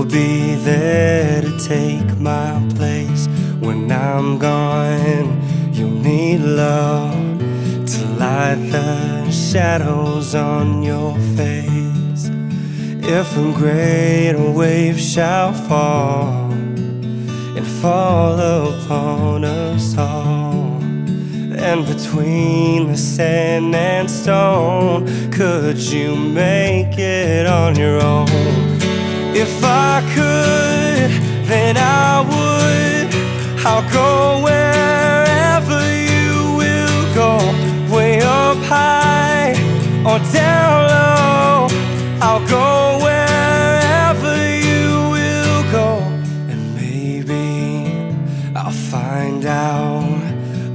be there to take my place. When I'm gone, you'll need love to light the shadows on your face. If a great wave shall fall and fall upon us all, and between the sand and stone, could you make it on your own? If I could, then I would. I'll go wherever you will go, way up high or down low. I'll go wherever you will go, and maybe I'll find out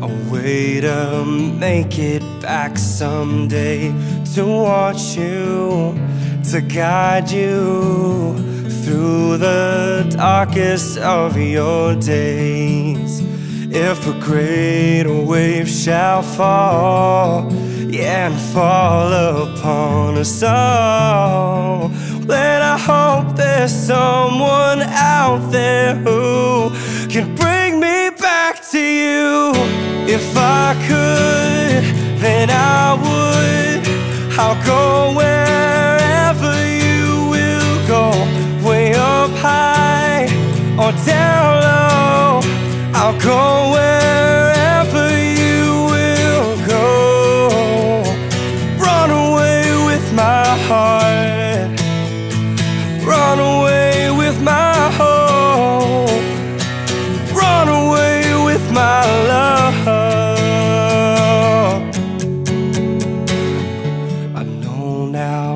a way to make it back someday, to watch you, to guide you through the darkest of your days. If a great wave shall fall, yeah, and fall upon us all, then I hope there's someone out there who can bring me back to you. If I could, then I would. I'll go wherever you will go, way up high or down low. I'll go wherever you will go. Run away with my heart, run away with my hope, run away with my love. I know now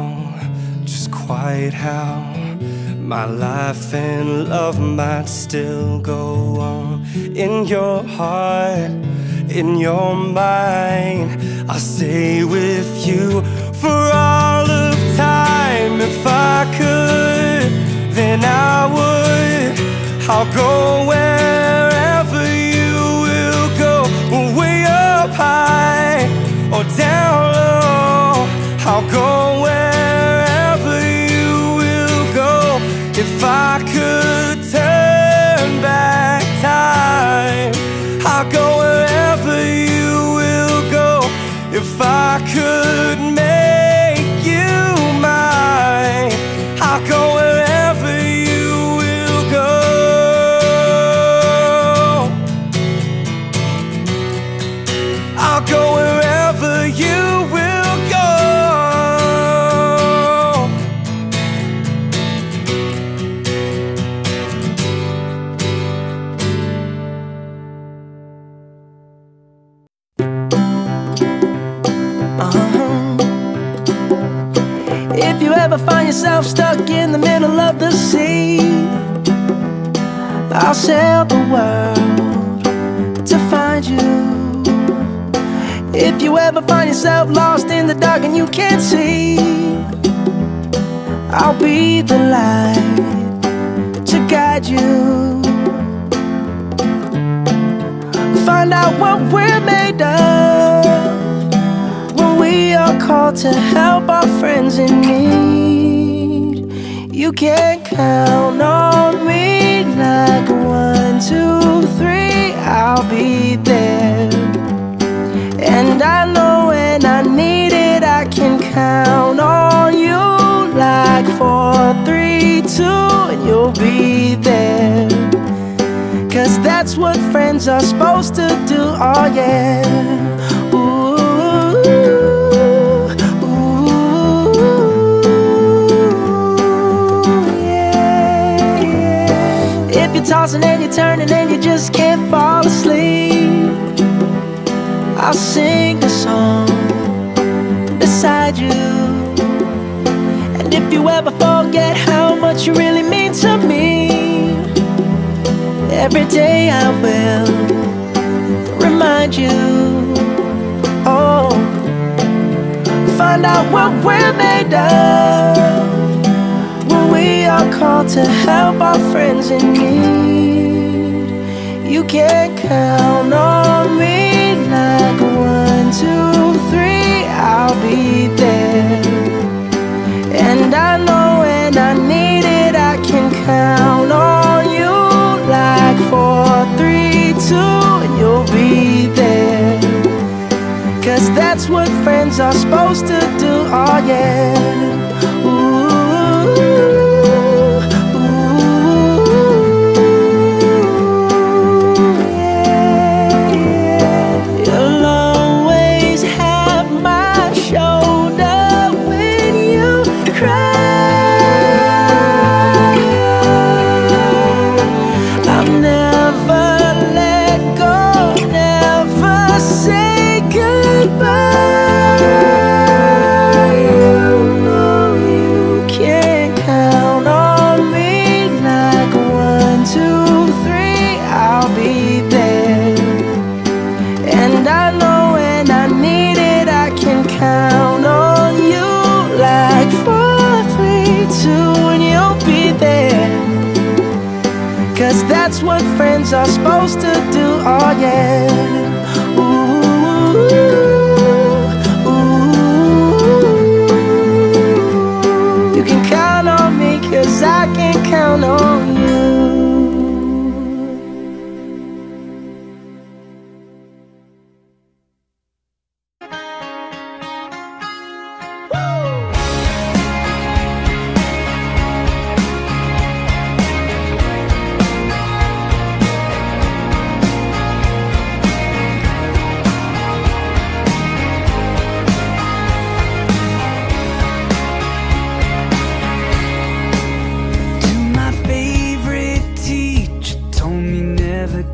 just quite how my life and love might still go on. In your heart, in your mind, I'll stay with you for all of time. If I could, then I would. I'll go wherever you will go, way up high or down low. I'll go wherever you will go. If I could turn back time, I'll go wherever you will go. If I could make you mine, I'll go wherever you will go. I'll go wherever you will go. If you ever find yourself stuck in the middle of the sea, I'll sail the world to find you. If you ever find yourself lost in the dark and you can't see, I'll be the light to guide you. Find out what we're made of when we are called to help our friends in need. You can count on me like 1, 2, 3, I'll be there. And I know when I need it, I can count on you like 4, 3, 2, and you'll be there. 'Cause that's what friends are supposed to do, oh yeah. Ooh, ooh, yeah, yeah. If you're tossing and you're turning and you just can't fall asleep, I'll sing a song beside you. And if you ever forget how much you really mean to me, every day I will remind you. Oh, find out what we're made of when we are called to help our friends in need. You can count on me like 1, 2, 3, I'll be there. And I know when I need it, I can count friends are supposed to do. Oh yeah. Ooh, yeah, yeah. You'll always have my shoulder when you cry. I'll never let go, never say goodbye. You know you can count on me like 1, 2, 3, I'll be there. And I know when I need it, I can count on you like 4, 3, 2, and you'll be there. 'Cause that's what friends are supposed to do. Oh yeah. Ooh, ooh. You can count on me 'cause I can count on you.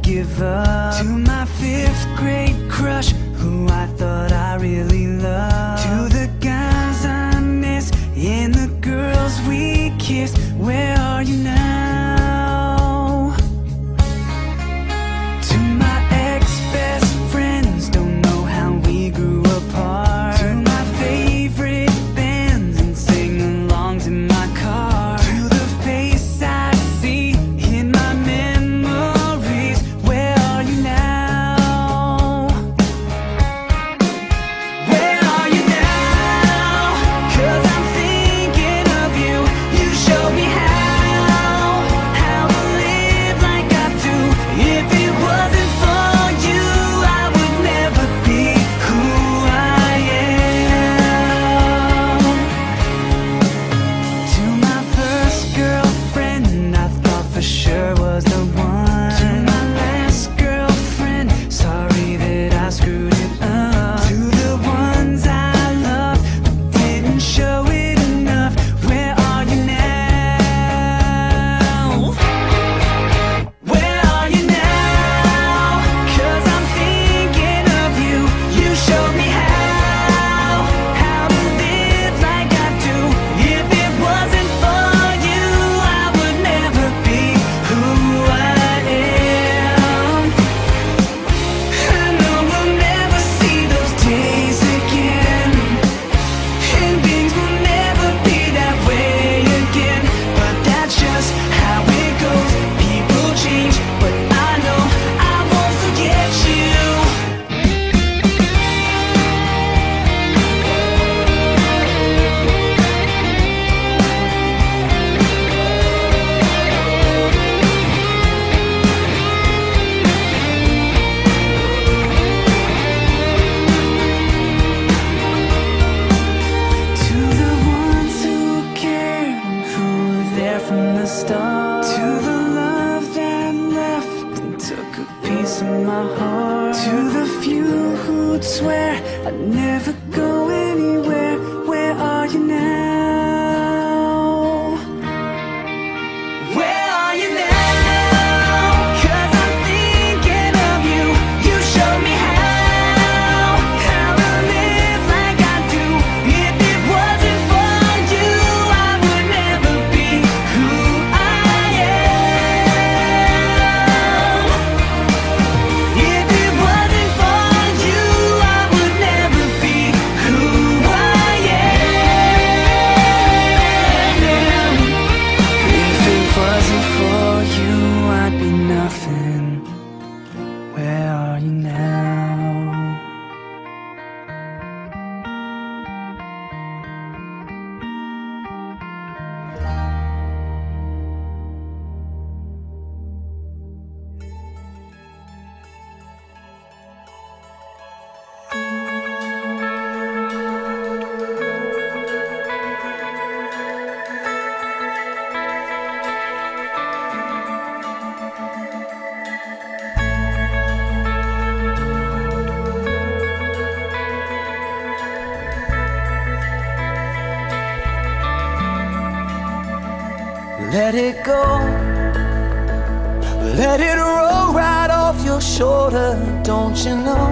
Give up. To my 5th grade crush, who I thought I really loved. To the guys I miss and the girls we kissed, where are you now? To my ex-best friends, don't know how we grew apart. To my favorite bands and sing-alongs in my car. To the face I see in my memories, where are you now? Where are you now? 'Cause I'm thinking of you. You showed me how to live like I do. If it wasn't for you, I would never be who I am. To my first girlfriend, I thought for sure was the one. To my last girlfriend, sorry that I screwed it up. To the ones I loved but didn't show it enough, where are you now? Where are you now? 'Cause I'm thinking of you. You showed me how to live like I do. If it wasn't for you, I would never be who I am. I know we'll never see those days again, and things will never be that way again. But that's just how it goes. People change, but I know I won't forget you. To the ones who cared and who were there from the start. To the love that left and took a piece of my heart. To the few who'd swear I'd never go anywhere, where are you now? Where are you now? 'Cause I'm thinking of you. You showed me how to live like I do. If it wasn't for you, I would never be who I am. If it wasn't for you, I would never be let it go. Let it roll right off your shoulder, don't you know?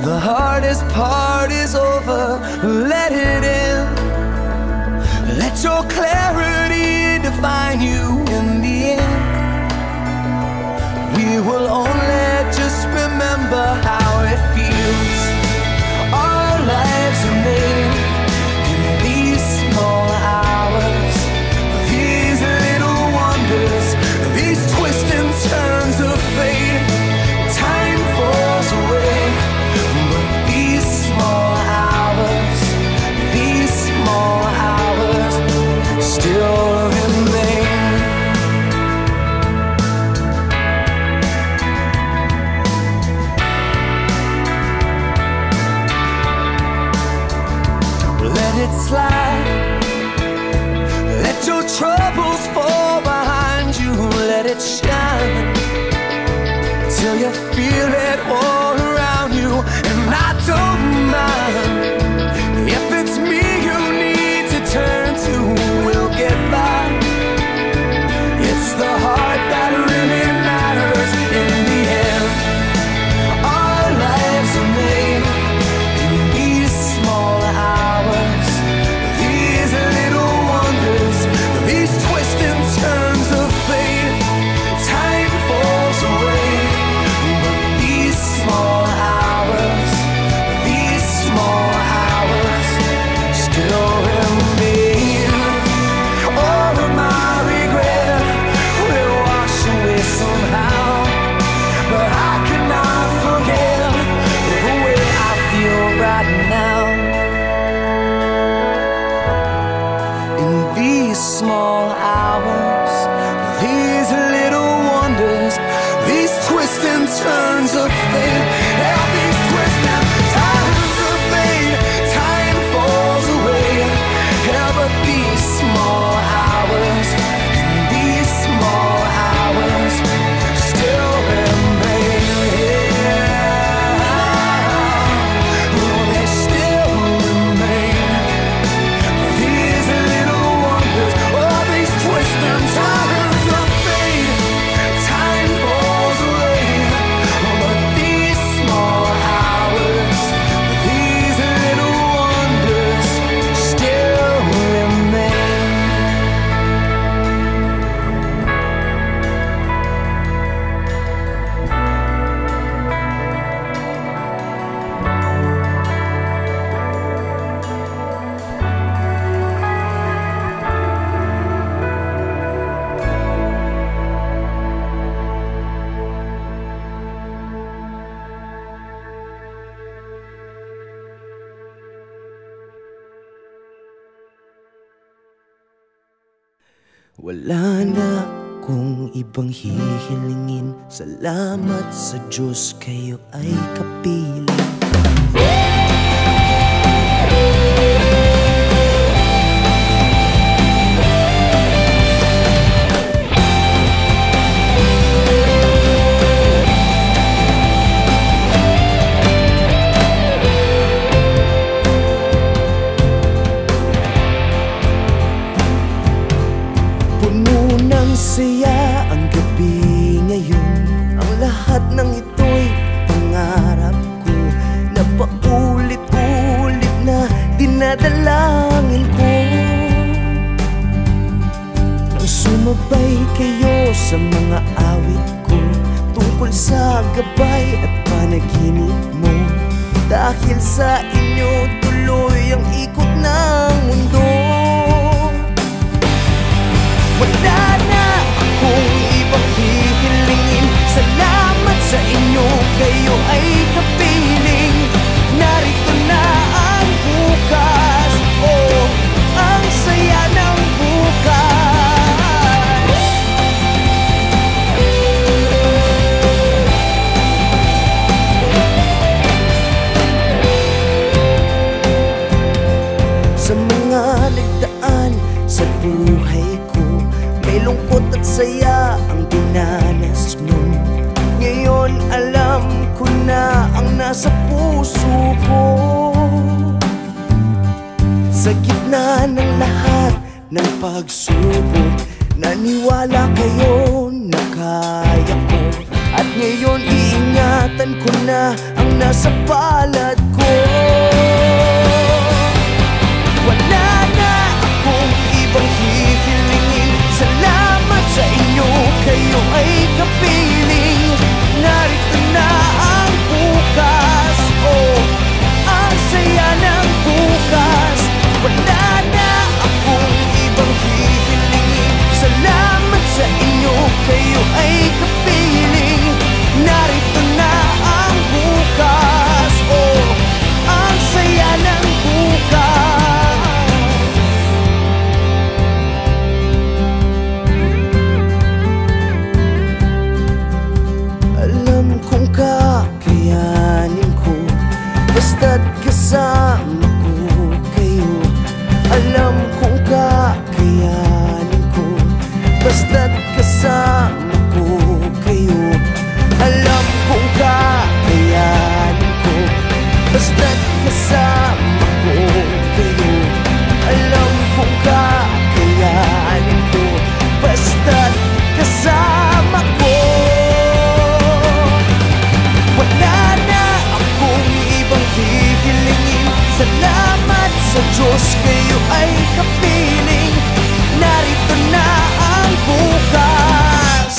The hardest part is over, let it in. Let your clarity define you in the end. We will only just remember how it feels. Our lives are made in these small hours, these little wonders, these twists and turns of fate. Time falls away, but these small hours still remain. Let it slide, let your troubles fall behind you, let it shine till you feel it all around you. And I don't mind if it's me you need to turn to, we'll get by. It's the heart that really matters in the end. Our lives are made in these small hours, these little wonders, these twists and turns of fate. Time falls away, but these small hours still remain. All of my regret will wash away somehow, but I cannot forget the way I feel right now. In these small hours, these little wonders, these twists and turns of fate, yeah, these twists and turns of fate. Time falls away, yeah, but these small hours, these small hours still remain. Oh, they still remain. These little wonders, oh, these twists and turns of fate. Time falls away, but these small hours, these little wonders still remain. Wala na kung ibang hihilingin. Salamat sa Diyos, kayo ay kapiling. Saya ang gabi ngayon, ang lahat ng ito'y pangarap ko na paulit-ulit na dinadalangin ko. Nang sumabay kayo sa mga awit ko tungkol sa gabay at panaginip mo, dahil sa inyo tuloy ang ikot ng mundo. Wala na akong ibang hihilingin. Salamat sa inyo, kayo ay kapiling. Narito na ang bukas, oh, ang saya ng bukas. Sa mga nagdaan sa buhay ko, may lungkot at saya ang dinanas nun. Ngayon alam ko na ang nasa puso ko. Sa gitna ng lahat, ng pagsubok. Naniwala kayo na kaya ko, at ngayon iingatan ko na ang nasa palad ko. Wala na akong ibang hihilingin. Salamat sa inyo, kayo ay kapiling. Narito na ang bukas, oh, ang saya ng bukas. Wala na akong ibang hihilingin. Salamat sa inyo, kayo ay kapiling. Narito na ang bukas, oh, ang saya ng bukas. Alam kong kakayanin ko, basta't kasama ko kayo. Alam kong kakayanin ko, basta't kasama ko kayo. Alam kong kakayanin ko, basta't kasama ko kayo. Alam kong kakayanin ko, basta't kasama ko. Wala na akong ibang hihilingin. Salamat sa Diyos, kayo ay kapiling. Narito na ang bukas,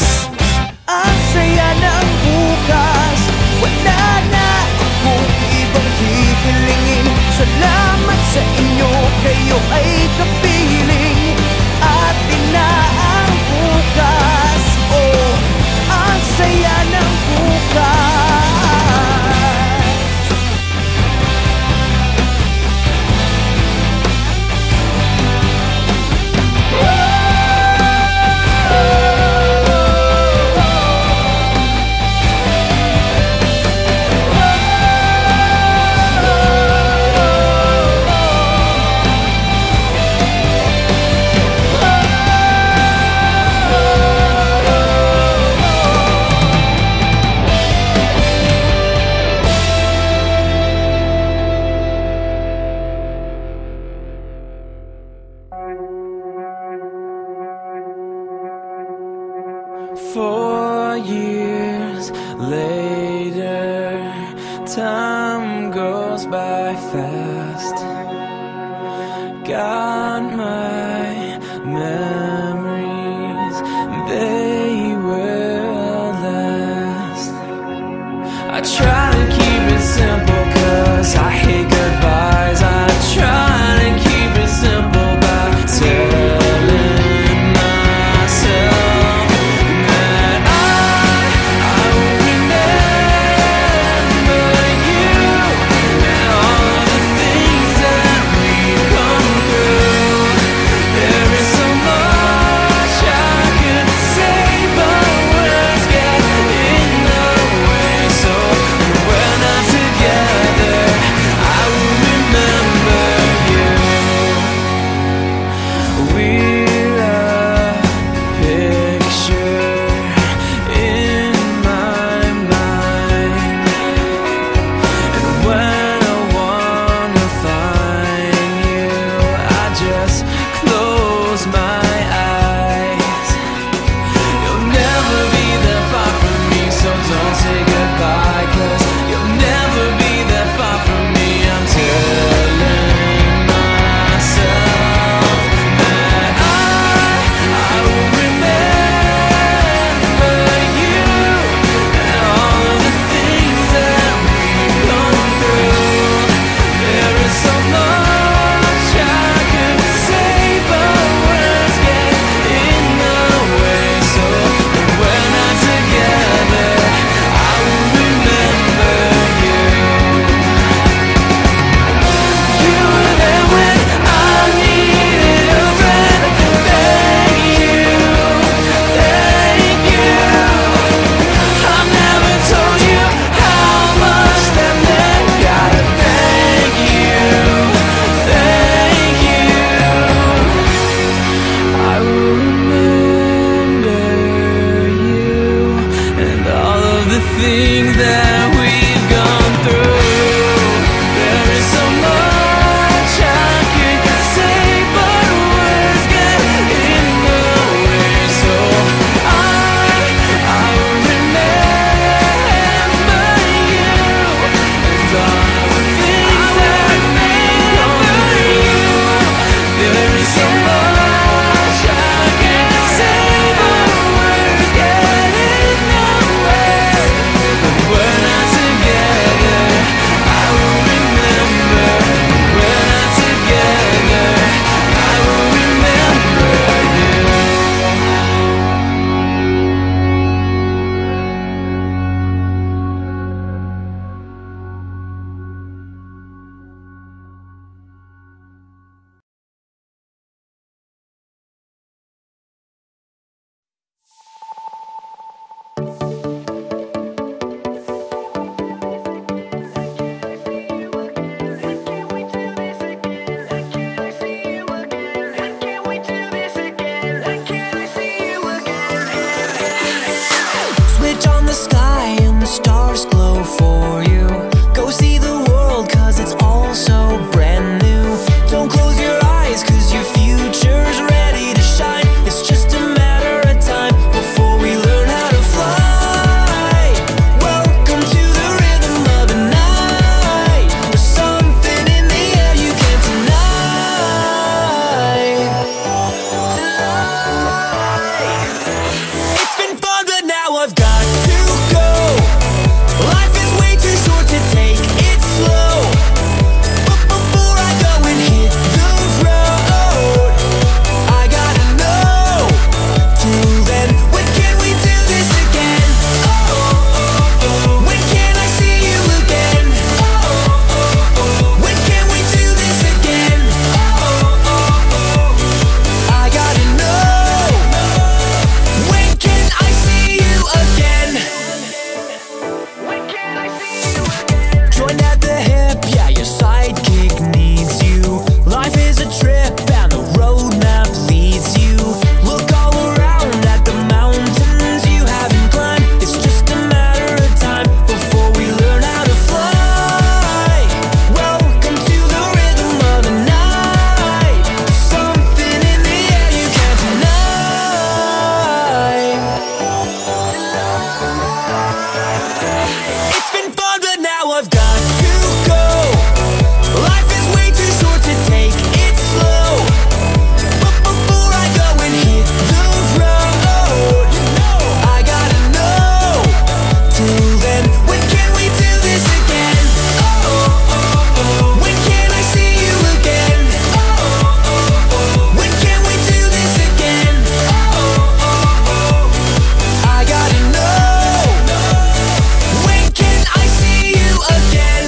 ang saya ng bukas. Wala na akong ibang hihilingin. Salamat sa inyo, kayo ay kapiling. Atin na ang bukas, oh, ang saya ng bukas. Four years later, time goes by fast. Got my memories, they will last. I try to keep it simple, cause I hate goodbyes. I try to keep it simple by telling through. the sky and the stars glow for you. Go see the world, cause it's all so brand new. Don't close your eyes, cause your future's ready to shine. It's just a matter of time before we learn how to fly. Welcome to the rhythm of the night. There's something in the air you can't deny. It's been fun, but now I've got to go. Life is way too short to take it slow. But before I go and hit the road, I gotta know. Till then, when can we do this again? When can I see you again? When can we do this again? I gotta know. When can I see you again? When can I see you again? Join at the hip, yeah, your sidekick needs you. Life is a trip and the roadmap leads you. Look all around at the mountains you haven't climbed. It's just a matter of time before we learn how to fly. Welcome to the rhythm of the night. Something in the air you can't deny. It's been fun, but now I've got to go. Life is way too short to take it slow. But before I go and hit the road, I gotta know. Till then, when can we do this again? When can I see you again? When can we do this again? I gotta know. When can I see you again?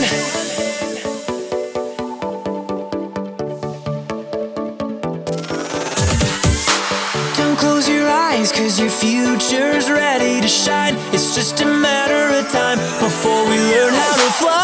Don't close your eyes, cause your future's ready to shine. It's just a matter of time before we learn how to fly.